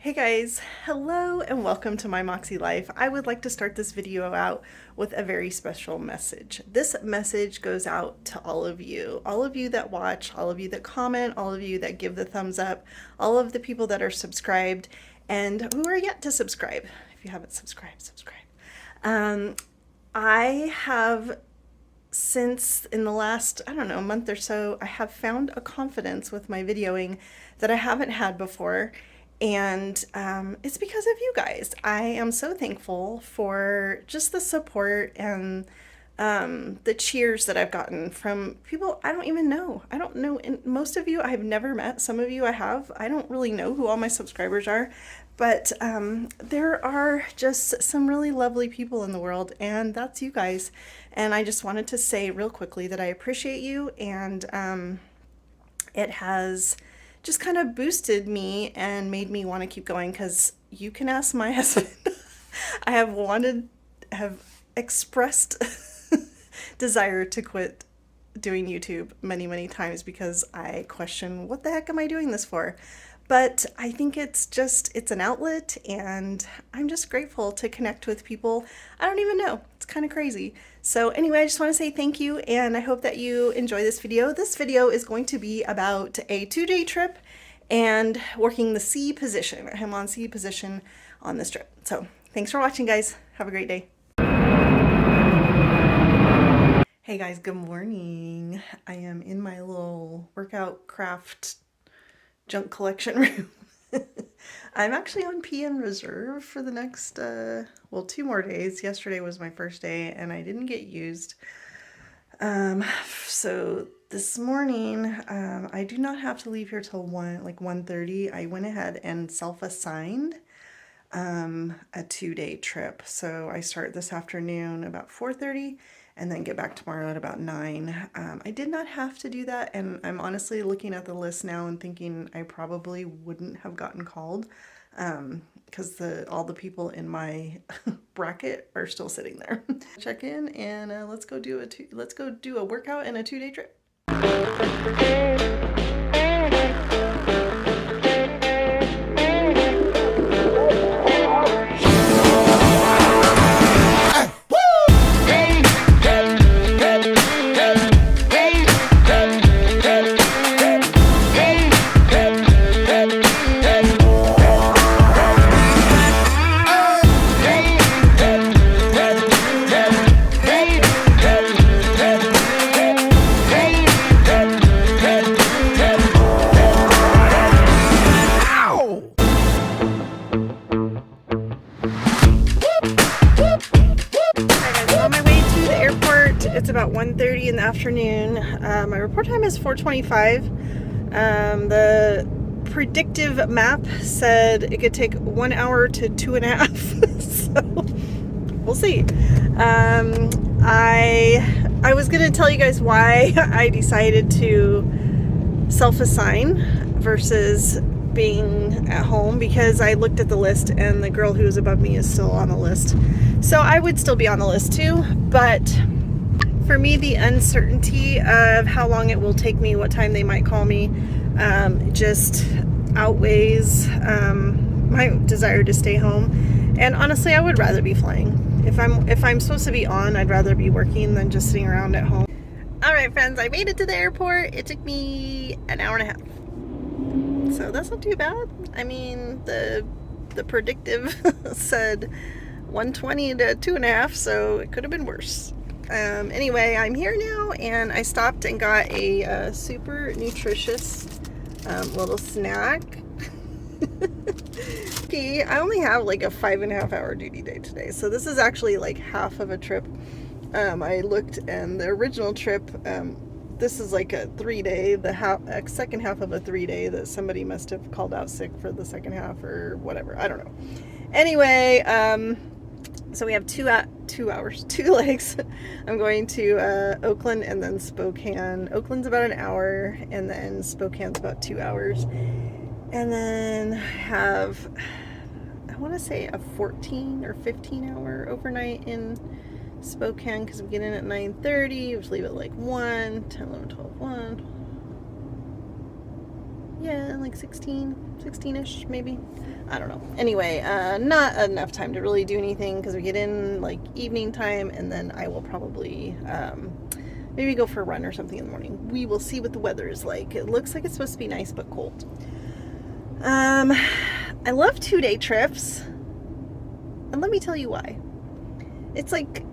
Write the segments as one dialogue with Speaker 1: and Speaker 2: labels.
Speaker 1: Hey guys, hello and welcome to my Moxie Life. I would like to start this video out with a very special message. This message goes out to all of you that watch, all of you that comment, all of you that give the thumbs up, all of the people that are subscribed and who are yet to subscribe. If you haven't subscribed, subscribe. I have since in the last, I don't know, month or so, I have found a confidence with my videoing that I haven't had before. And it's because of you guys. I am so thankful for just the support and the cheers that I've gotten from people I don't even know. I don't know, and most of you I've never met. Some of you I have. I don't really know who all my subscribers are, but there are just some really lovely people in the world, and that's you guys. And I just wanted to say real quickly that I appreciate you, and it has just kind of boosted me and made me want to keep going, because you can ask my husband. I have expressed desire to quit doing YouTube many times because I question, what the heck am I doing this for? But I think it's an outlet, and I'm just grateful to connect with people I don't even know. It's kind of crazy. So anyway, I just want to say thank you, and I hope that you enjoy this video. This video is going to be about a 2-day trip and working the C position. I'm on C position on this trip. So thanks for watching, guys. Have a great day. Hey guys, good morning. I am in my little workout craft junk collection room. I'm actually on PM reserve for the next, well, 2 more days. Yesterday was my first day and I didn't get used. So this morning, I do not have to leave here till 1:30. I went ahead and self-assigned a 2-day trip. So I start this afternoon about 4:30 and then get back tomorrow at about 9. I did not have to do that, and I'm honestly looking at the list now and thinking I probably wouldn't have gotten called because all the people in my bracket are still sitting there. Check in and let's go do a workout and a 2-day trip. It's about 1:30 in the afternoon. My report time is 4:25. The predictive map said it could take 1 hour to 2.5. So we'll see. I was gonna tell you guys why I decided to self-assign versus being at home, because I looked at the list and the girl who was above me is still on the list. So I would still be on the list too, but for me, the uncertainty of how long it will take me, what time they might call me, just outweighs my desire to stay home. And honestly, I would rather be flying. If I'm supposed to be on, I'd rather be working than just sitting around at home. All right, friends, I made it to the airport. It took me an hour and a half. So that's not too bad. I mean, the predictive said 1:20 to 2.5, so it could have been worse. Anyway, I'm here now, and I stopped and got a super nutritious little snack. Okay, I only have like a 5.5 hour duty day today, so this is actually like half of a trip. I looked, and the original trip, this is like a 3-day, the second half of a 3-day that somebody must have called out sick for the second half or whatever. I don't know. Anyway, so we have 2 legs. I'm going to Oakland and then Spokane. Oakland's about an hour, and then Spokane's about 2 hours. And then have, I want to say, a 14 or 15 hour overnight in Spokane, because we get in at 9:30, we leave at like 1, 10, 11, 12, 1. Yeah, like 16. 16-ish maybe. I don't know. Anyway, not enough time to really do anything because we get in like evening time, and then I will probably maybe go for a run or something in the morning. We will see what the weather is like. It looks like it's supposed to be nice but cold. I love 2-day trips, and let me tell you why. It's like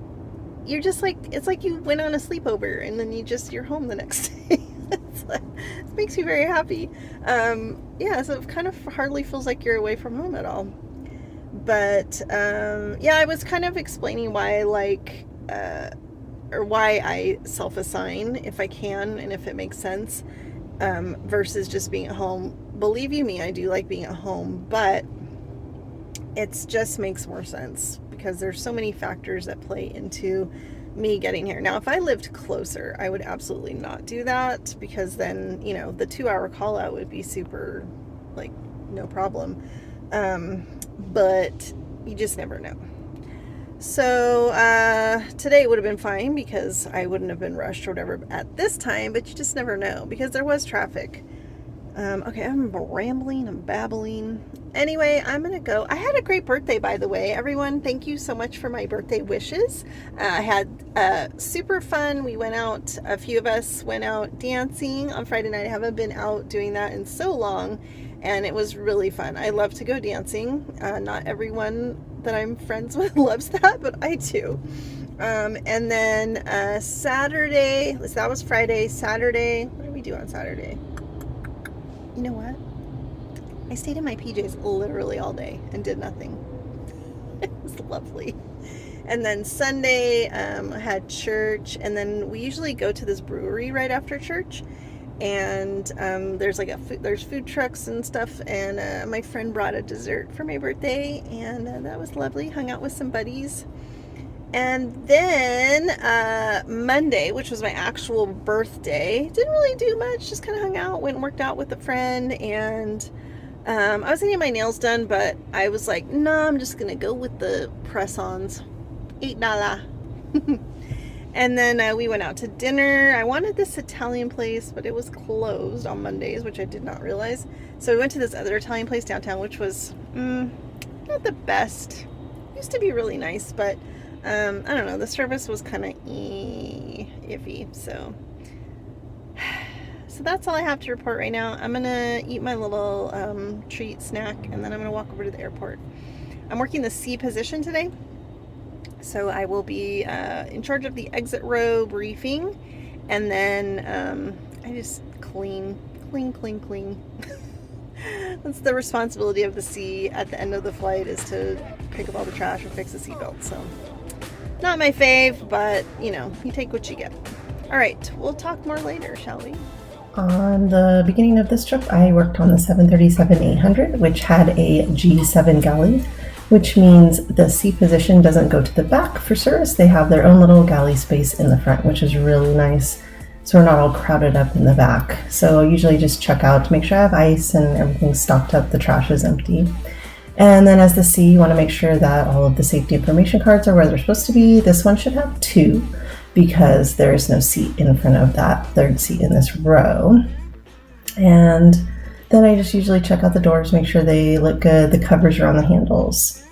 Speaker 1: you're just like, it's like you went on a sleepover and then you're home the next day. It makes me very happy. Yeah, so it kind of hardly feels like you're away from home at all. But yeah, I was kind of explaining why I like or why I self-assign if I can and if it makes sense, versus just being at home. Believe you me, I do like being at home, but it just makes more sense because there's so many factors that play into me getting here. Now, if I lived closer, I would absolutely not do that because then, you know, the 2-hour call out would be super, like, no problem. But you just never know. So today would have been fine because I wouldn't have been rushed or whatever at this time, but you just never know because there was traffic. Okay, I'm rambling, I'm babbling. Anyway, I'm gonna go. I had a great birthday, by the way. Everyone, thank you so much for my birthday wishes. I had super fun. We went out, a few of us went out dancing on Friday night. I haven't been out doing that in so long, and it was really fun. I love to go dancing. Not everyone that I'm friends with loves that, but I do. And then Saturday, so that was Friday. Saturday, what did we do on Saturday? You know what? I stayed in my PJs literally all day and did nothing. It was lovely. And then Sunday, I had church, and then we usually go to this brewery right after church. And there's like there's food trucks and stuff. And my friend brought a dessert for my birthday, and that was lovely. Hung out with some buddies. And then Monday, which was my actual birthday, didn't really do much, just kind of hung out, went and worked out with a friend, and I was getting my nails done, but I was like, no, I'm just going to go with the press-ons. $8. And then we went out to dinner. I wanted this Italian place, but it was closed on Mondays, which I did not realize. So we went to this other Italian place downtown, which was not the best. Used to be really nice, but I don't know, the service was kind of iffy, so that's all I have to report right now. I'm gonna eat my little treat snack, and then I'm gonna walk over to the airport. I'm working the C position today, so I will be in charge of the exit row briefing, and then I just clean. That's the responsibility of the C at the end of the flight, is to pick up all the trash and fix the seatbelt. So not my fave, but you know, you take what you get. All right, we'll talk more later, shall we?
Speaker 2: On the beginning of this trip, I worked on the 737-800, which had a G7 galley, which means the C position doesn't go to the back for service. They have their own little galley space in the front, which is really nice. So we're not all crowded up in the back. So I usually just check out to make sure I have ice and everything's stocked up, the trash is empty. And then as the C, you want to make sure that all of the safety information cards are where they're supposed to be. This one should have 2 because there is no seat in front of that third seat in this row. And then I just usually check out the doors, make sure they look good, the covers are on the handles.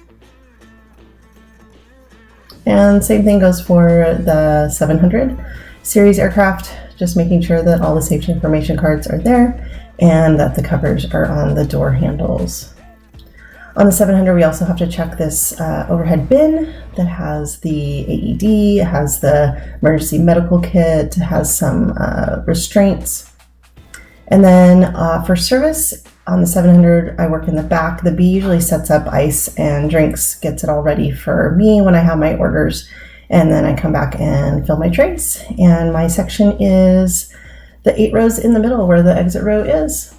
Speaker 2: And same thing goes for the 700 series aircraft, just making sure that all the safety information cards are there and that the covers are on the door handles. On the 700, we also have to check this overhead bin that has the AED, has the emergency medical kit, has some restraints. And then for service, on the 700, I work in the back. The B usually sets up ice and drinks, gets it all ready for me when I have my orders. And then I come back and fill my trays. And my section is the 8 rows in the middle where the exit row is.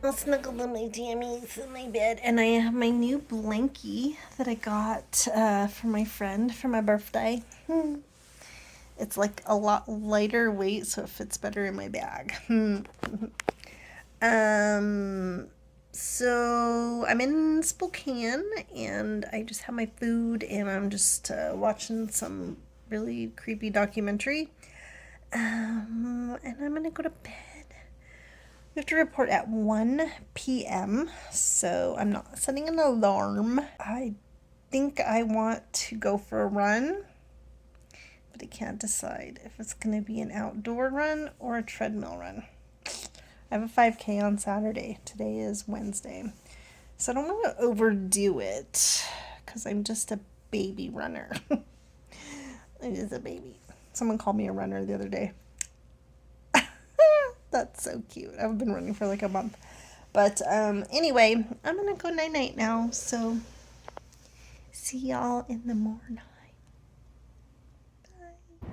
Speaker 1: I'll snuggle in my jammies in my bed, and I have my new blankie that I got for my friend for my birthday. It's like a lot lighter weight, so it fits better in my bag. So I'm in Spokane, and I just have my food, and I'm just watching some really creepy documentary. And I'm gonna go to bed. We have to report at 1 p.m., so I'm not setting an alarm. I think I want to go for a run, but I can't decide if it's going to be an outdoor run or a treadmill run. I have a 5K on Saturday. Today is Wednesday. So I don't want to overdo it because I'm just a baby runner. I'm just a baby. Someone called me a runner the other day. That's so cute. I've been running for like a month. But anyway, I'm going to go night-night now. So see y'all in the morning. Bye.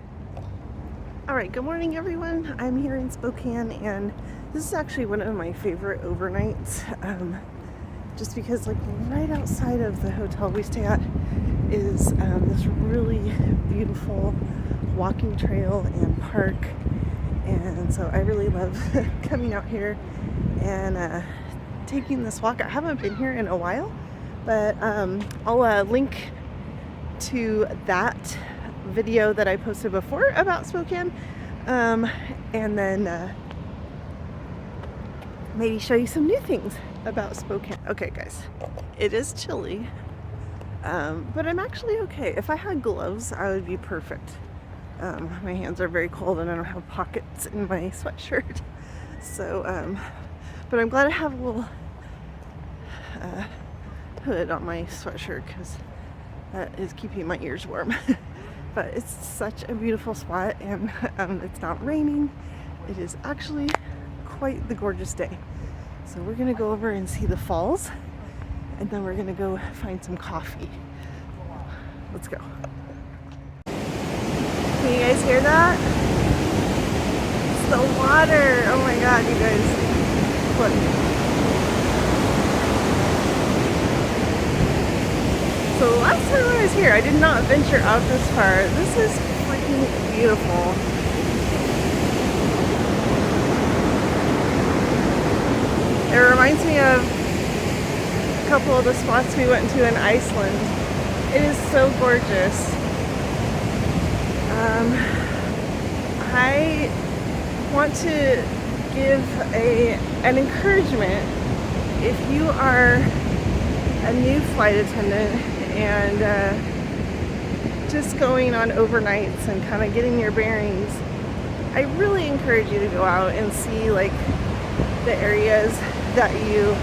Speaker 1: All right, good morning, everyone. I'm here in Spokane, and this is actually one of my favorite overnights. Just because like right outside of the hotel we stay at is this really beautiful walking trail and park. And so I really love coming out here and taking this walk. I haven't been here in a while, but I'll link to that video that I posted before about Spokane, and then maybe show you some new things about Spokane. Okay guys, it is chilly, but I'm actually okay. If I had gloves, I would be perfect. My hands are very cold and I don't have pockets in my sweatshirt. So, but I'm glad I have a little hood on my sweatshirt because that is keeping my ears warm. But it's such a beautiful spot, and it's not raining. It is actually quite the gorgeous day. So we're gonna go over and see the falls, and then we're gonna go find some coffee. Let's go. Can you guys hear that? It's the water. Oh my god, you guys. Look. So the last time I was here, I did not venture out this far. This is freaking beautiful. It reminds me of a couple of the spots we went to in Iceland. It is so gorgeous. I want to give an encouragement if you are a new flight attendant and just going on overnights and kind of getting your bearings. I really encourage you to go out and see like the areas that you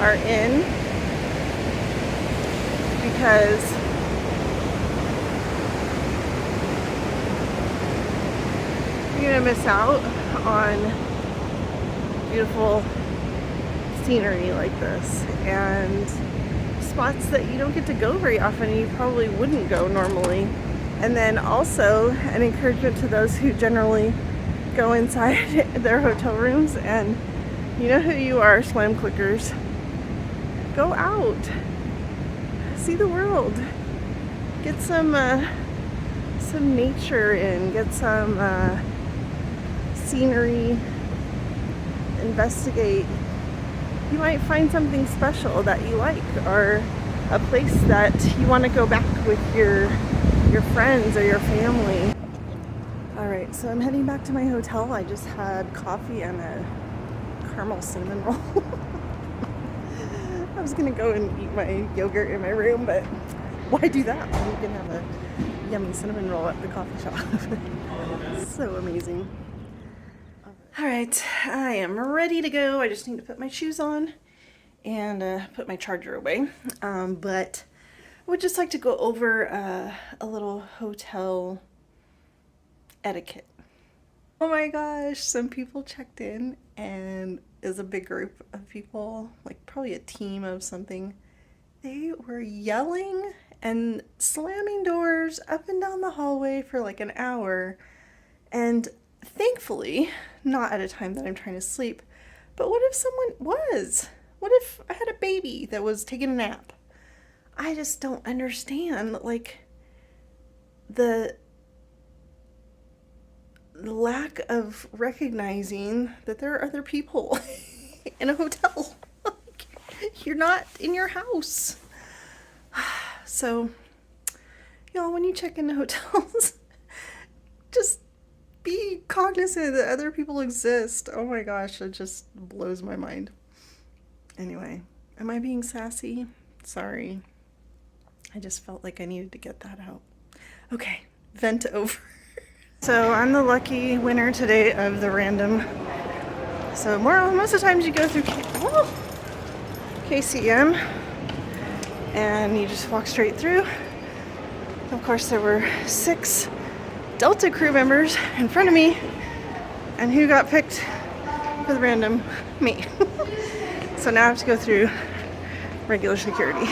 Speaker 1: are in, because you're gonna miss out on beautiful scenery like this and spots that you don't get to go very often and you probably wouldn't go normally. And then also an encouragement to those who generally go inside their hotel rooms, and you know who you are, slam clickers. Go out, see the world, get some nature in, get some scenery, investigate. You might find something special that you like, or a place that you want to go back with your friends or your family. Alright, so I'm heading back to my hotel. I just had coffee and a caramel cinnamon roll. I was gonna go and eat my yogurt in my room, but why do that when you can have a yummy cinnamon roll at the coffee shop? So amazing. Alright, I am ready to go. I just need to put my shoes on and put my charger away. But I would just like to go over a little hotel etiquette. Oh my gosh, some people checked in, and is a big group of people, like probably a team of something. They were yelling and slamming doors up and down the hallway for like an hour, and thankfully not at a time that I'm trying to sleep. But what if someone was? What if I had a baby that was taking a nap? I just don't understand, like, the lack of recognizing that there are other people in a hotel. You're not in your house. So, y'all, when you check into hotels, just be cognizant that other people exist. Oh my gosh, it just blows my mind. Anyway, am I being sassy? Sorry. I just felt like I needed to get that out. Okay, vent over. So I'm the lucky winner today of the random. So most of the times you go through KCM and you just walk straight through. Of course, there were 6 Delta crew members in front of me, and who got picked for the random? Me. So now I have to go through regular security.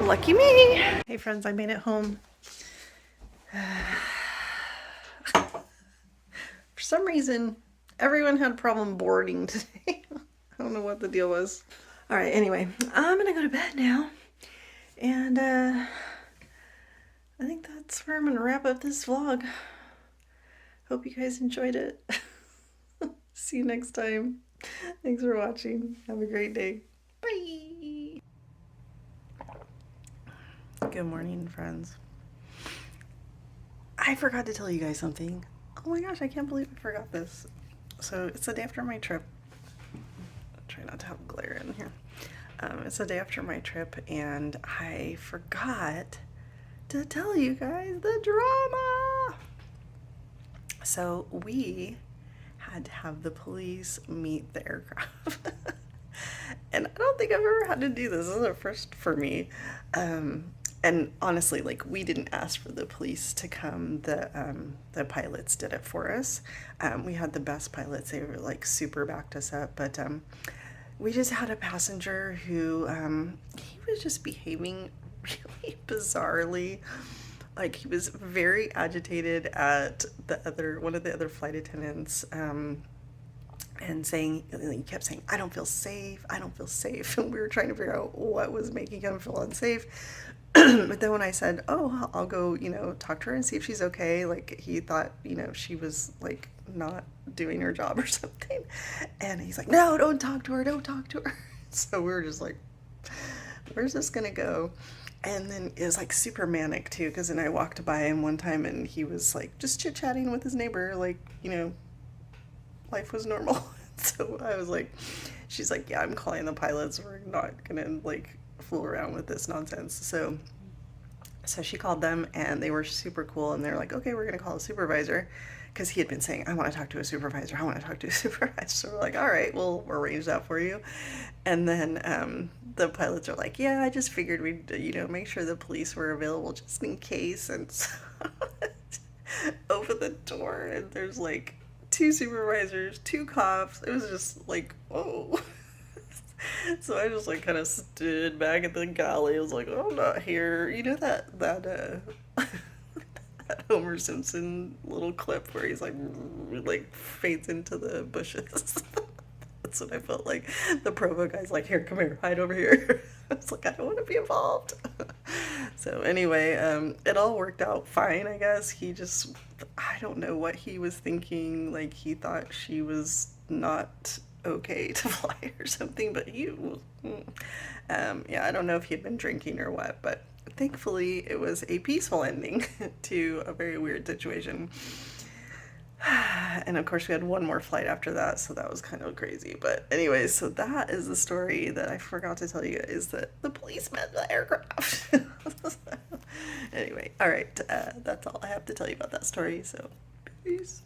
Speaker 1: Lucky me. Hey friends, I made it home. For some reason, everyone had a problem boarding today. I don't know what the deal was. All right, anyway, I'm gonna go to bed now. And I think that's where I'm gonna wrap up this vlog. Hope you guys enjoyed it. See you next time. Thanks for watching. Have a great day. Bye. Good morning, friends. I forgot to tell you guys something. Oh my gosh, I can't believe I forgot this. So it's the day after my trip. I'll try not to have glare in here. It's the day after my trip, and I forgot to tell you guys the drama. So we had to have the police meet the aircraft. And I don't think I've ever had to do this. This is a first for me. And honestly, like, we didn't ask for the police to come. The pilots did it for us. We had the best pilots. They were like super backed us up, but we just had a passenger who he was just behaving really bizarrely. Like, he was very agitated at one of the other flight attendants, and he kept saying, I don't feel safe, I don't feel safe. And we were trying to figure out what was making him feel unsafe. But then when I said, oh, I'll go, talk to her and see if she's okay, like, he thought, she was like not doing her job or something. And he's like, no, don't talk to her, don't talk to her. So we were just like, where's this gonna go? And then it was like super manic too, because then I walked by him one time and he was like just chit-chatting with his neighbor, like, life was normal. So I was like, she's like, yeah, I'm calling the pilots, we're not gonna like fool around with this nonsense. So she called them, and they were super cool, and they're like, okay, we're gonna call a supervisor, because he had been saying, I want to talk to a supervisor, I want to talk to a supervisor. So we're like, all right, we'll arrange that for you. And then the pilots are like, yeah, I just figured we'd make sure the police were available just in case. And so open the door, and there's like 2 supervisors, 2 cops. It was just like, whoa. So I just like kind of stood back at the galley. I was like, oh, I'm not here. You know that that Homer Simpson little clip where he's like fades into the bushes. That's what I felt like. The Provo guy's like, here, come here, hide over here. I was like, I don't want to be involved. So anyway, it all worked out fine, I guess. I don't know what he was thinking. Like, he thought she was not okay to fly or something, but I don't know if he had been drinking or what, but thankfully it was a peaceful ending to a very weird situation. And of course we had one more flight after that, so that was kind of crazy. But anyway, so that is the story that I forgot to tell you, is that the police met the aircraft. Anyway, all right, that's all I have to tell you about that story, so peace.